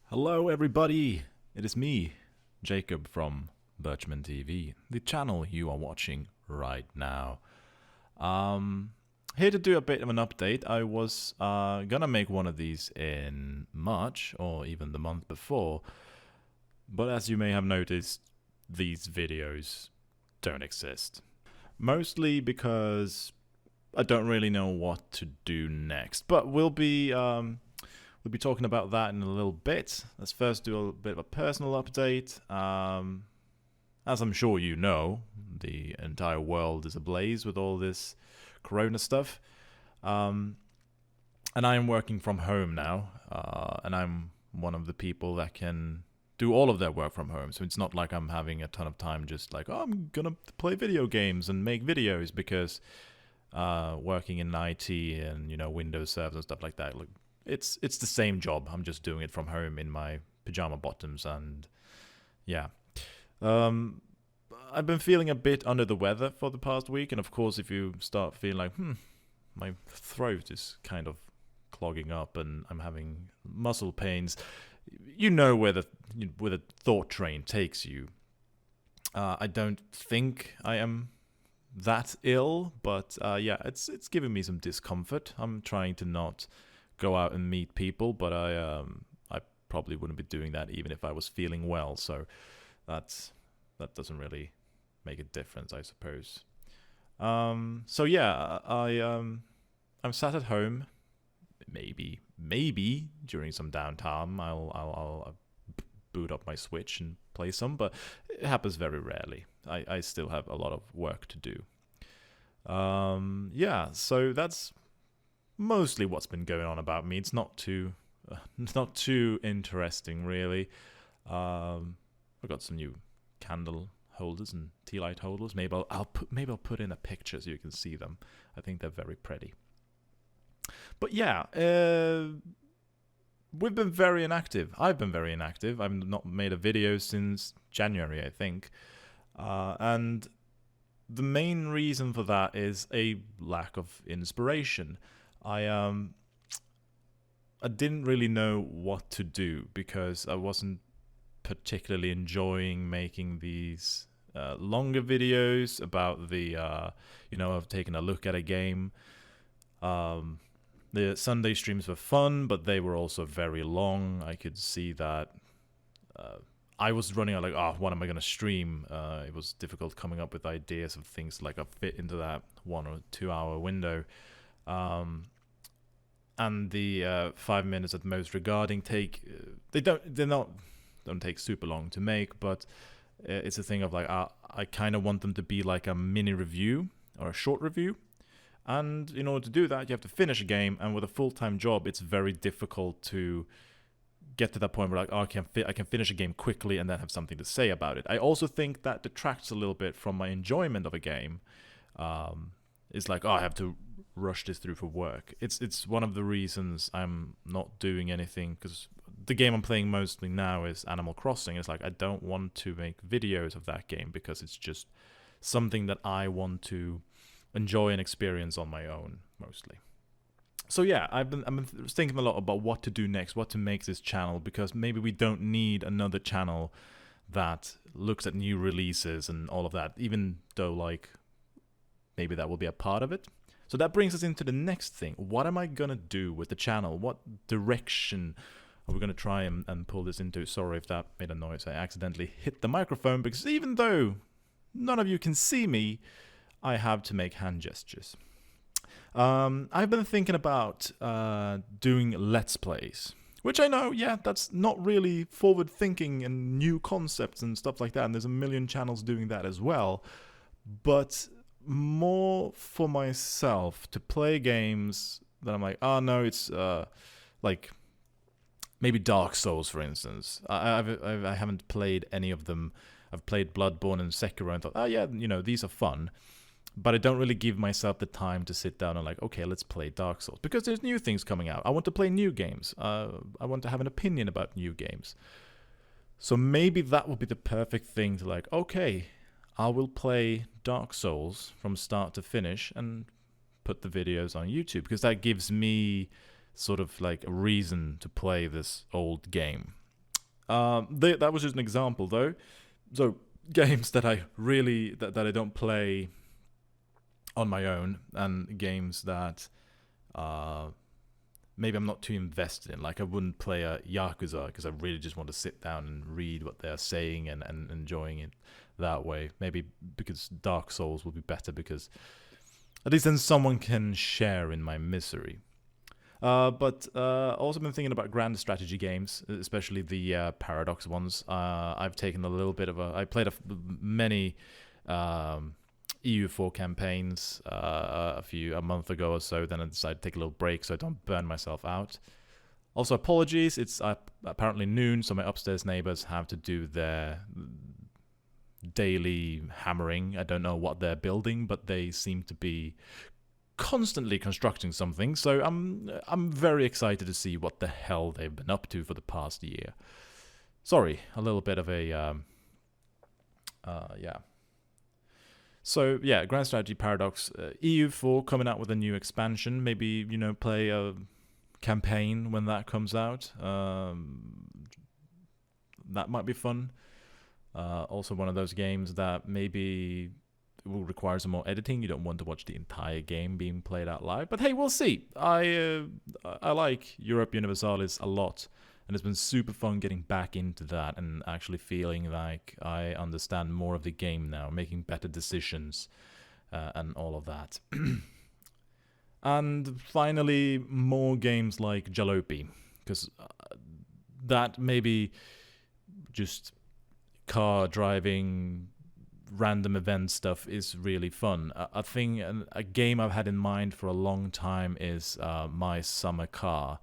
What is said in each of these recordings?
Hello, everybody. It is me, Jacob from Birchman TV, the channel you are watching right now. Um, Here to do a bit of an update. I was gonna make one of these in March or even the month before, but as you may have noticed, these videos don't exist. Mostly because I don't really know what to do next, but we'll be talking about that in a little bit. Let's first do a bit of a personal update. As I'm sure you know, the entire world is ablaze with all this corona stuff. And I am working from home now, and I'm one of the people that can do all of their work from home. So it's not like I'm having a ton of time just like, oh, I'm going to play video games and make videos because working in IT and, Windows servers and stuff like that, look, it's the same job. I'm just doing it from home in my pajama bottoms, and yeah. I've been feeling a bit under the weather for the past week, and of course, if you start feeling like, my throat is kind of clogging up, and I'm having muscle pains, you know where the thought train takes you. I don't think I am that ill, but yeah, it's giving me some discomfort. I'm trying to not go out and meet people, but I probably wouldn't be doing that even if I was feeling well. So that doesn't really make a difference, I suppose. So yeah, I'm sat at home. Maybe during some downtime, I'll boot up my Switch and play some, but it happens very rarely. I still have a lot of work to do. Yeah, so that's mostly what's been going on about me. It's not too interesting, really. I've got some new candle holders and tea light holders. Maybe I'll put in a picture so you can see them. I think they're very pretty. But yeah, we've been very inactive. I've been very inactive. I've not made a video since January, I think, and the main reason for that is a lack of inspiration. I didn't really know what to do because I wasn't particularly enjoying making these longer videos about of taking a look at a game. The Sunday streams were fun, but they were also very long. I could see that I was running out like, what am I going to stream? It was difficult coming up with ideas of things like I fit into that 1 or 2 hour window. And the 5 minutes at most regarding don't take super long to make, but it's a thing of like I kind of want them to be like a mini review or a short review. And in order to do that, you have to finish a game, and with a full-time job, it's very difficult to get to that point where like, I can finish a game quickly and then have something to say about it. I also think that detracts a little bit from my enjoyment of a game. It's like, I have to rush this through for work. It's one of the reasons I'm not doing anything, because the game I'm playing mostly now is Animal Crossing. It's like I don't want to make videos of that game because it's just something that I want to enjoy and experience on my own mostly. So yeah, I've been thinking a lot about what to do next, what to make this channel, because maybe we don't need another channel that looks at new releases and all of that, even though like maybe that will be a part of it. So that brings us into the next thing. What am I going to do with the channel? What direction are we going to try and pull this into? Sorry if that made a noise. I accidentally hit the microphone because even though none of you can see me, I have to make hand gestures. I've been thinking about doing Let's Plays, which I know, yeah, that's not really forward-thinking and new concepts and stuff like that, and there's a million channels doing that as well, but more for myself to play games that I'm like, no, it's like maybe Dark Souls, for instance. I haven't played any of them. I've played Bloodborne and Sekiro and thought, these are fun. But I don't really give myself the time to sit down and like, okay, let's play Dark Souls. Because there's new things coming out. I want to play new games. I want to have an opinion about new games. So maybe that would be the perfect thing to like, okay, I will play Dark Souls from start to finish and put the videos on YouTube. Because that gives me sort of like a reason to play this old game. That was just an example, though. So games that I really that I don't play on my own, and games that maybe I'm not too invested in. Like I wouldn't play a Yakuza because I really just want to sit down and read what they're saying and enjoying it that way. Maybe because Dark Souls will be better because at least then someone can share in my misery. But also been thinking about grand strategy games, especially the Paradox ones. I've taken a little bit of I played many EU4 campaigns a month ago or so. Then I decided to take a little break so I don't burn myself out. Also, apologies. It's apparently noon, so my upstairs neighbors have to do their daily hammering. I don't know what they're building, but they seem to be constantly constructing something, so I'm very excited to see what the hell they've been up to for the past year. Sorry, a little bit of a yeah. So yeah, Grand Strategy Paradox, EU4 coming out with a new expansion. Maybe play a campaign when that comes out. That might be fun. Also, one of those games that maybe will require some more editing. You don't want to watch the entire game being played out live, but hey, we'll see. I like Europa Universalis a lot, and it's been super fun getting back into that and actually feeling like I understand more of the game now, making better decisions and all of that. And finally, more games like Jalopy, because that maybe just car driving random event stuff is really fun. A thing, a game I've had in mind for a long time is My Summer Car.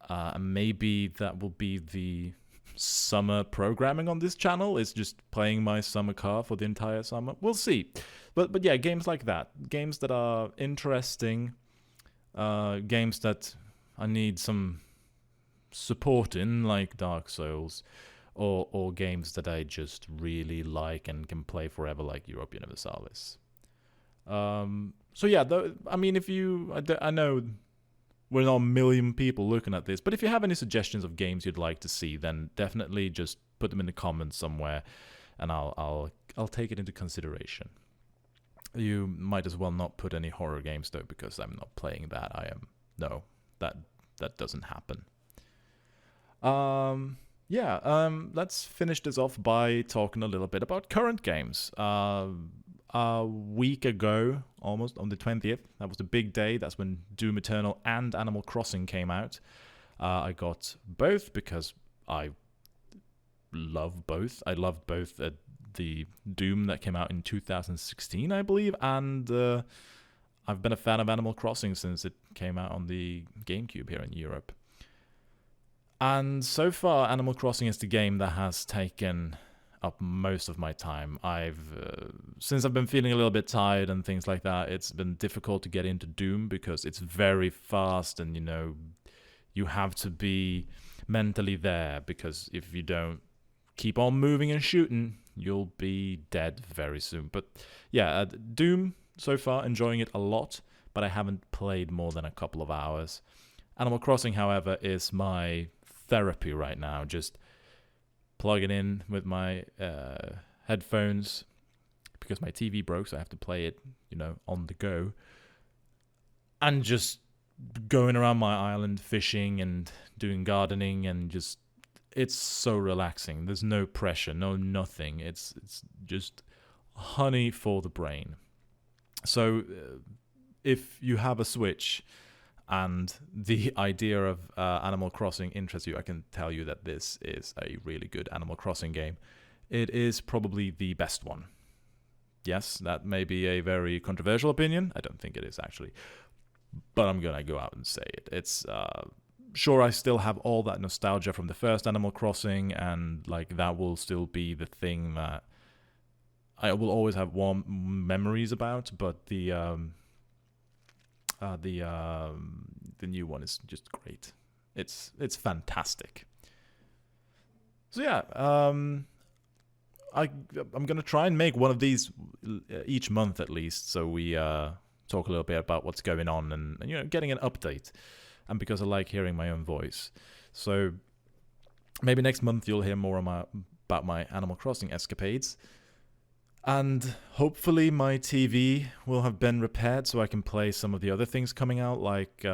And maybe that will be the summer programming on this channel, is just playing My Summer Car for the entire summer. We'll see. But yeah, games like that. Games that are interesting. Games that I need some support in, like Dark Souls. Or games that I just really like and can play forever, like Europa Universalis. So yeah, I mean, I know we're not a million people looking at this, but if you have any suggestions of games you'd like to see, then definitely just put them in the comments somewhere, and I'll take it into consideration. You might as well not put any horror games though, because I'm not playing that. That doesn't happen. Let's finish this off by talking a little bit about current games. A week ago, almost, on the 20th, that was the big day. That's when Doom Eternal and Animal Crossing came out. I got both because I love both. I loved both the Doom that came out in 2016, I believe, and I've been a fan of Animal Crossing since it came out on the GameCube here in Europe. And so far, Animal Crossing is the game that has taken up most of my time. Since I've been feeling a little bit tired and things like that, it's been difficult to get into Doom because it's very fast and, you have to be mentally there, because if you don't keep on moving and shooting, you'll be dead very soon. But yeah, Doom, so far, enjoying it a lot, but I haven't played more than a couple of hours. Animal Crossing, however, is my therapy right now. Just plug it in with my headphones, because my TV broke, so I have to play it, on the go, and just going around my island fishing and doing gardening, and it's so relaxing. There's no pressure, nothing. It's just honey for the brain. So if you have a Switch and the idea of Animal Crossing interests you, I can tell you that this is a really good Animal Crossing game. It is probably the best one. Yes, that may be a very controversial opinion. I don't think it is, actually. But I'm going to go out and say it. It's sure, I still have all that nostalgia from the first Animal Crossing, and that will still be the thing that I will always have warm memories about, but the new one is just great. It's fantastic. So yeah, I'm gonna try and make one of these each month at least, so we talk a little bit about what's going on and getting an update, and because I like hearing my own voice. So maybe next month you'll hear more about my Animal Crossing escapades. And hopefully my TV will have been repaired so I can play some of the other things coming out, like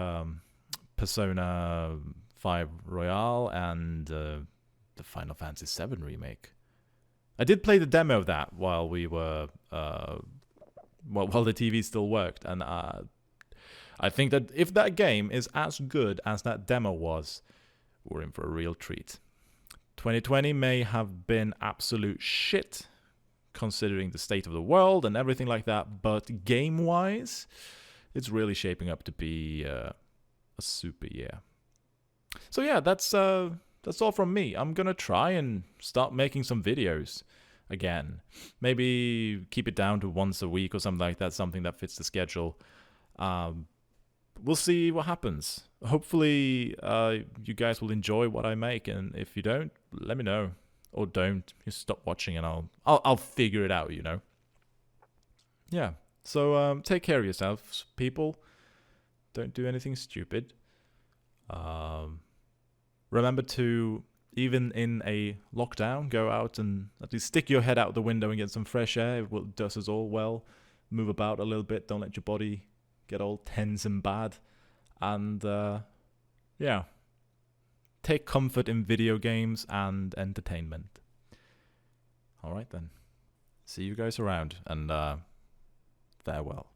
Persona 5 Royale and the Final Fantasy 7 remake. I did play the demo of that while we were while the TV still worked, and I think that if that game is as good as that demo was, we're in for a real treat. 2020 may have been absolute shit, considering the state of the world and everything like that, but game-wise, it's really shaping up to be a super year. So yeah, that's all from me. I'm gonna try and start making some videos again. Maybe keep it down to once a week or something like that, something that fits the schedule. We'll see what happens. Hopefully, you guys will enjoy what I make, and if you don't, let me know. Or don't. Just stop watching, and I'll figure it out. Yeah. So take care of yourselves, people. Don't do anything stupid. Remember to, even in a lockdown, go out and at least stick your head out the window and get some fresh air. It does us all well. Move about a little bit. Don't let your body get all tense and bad. And yeah, take comfort in video games and entertainment. All right then. See you guys around, and farewell.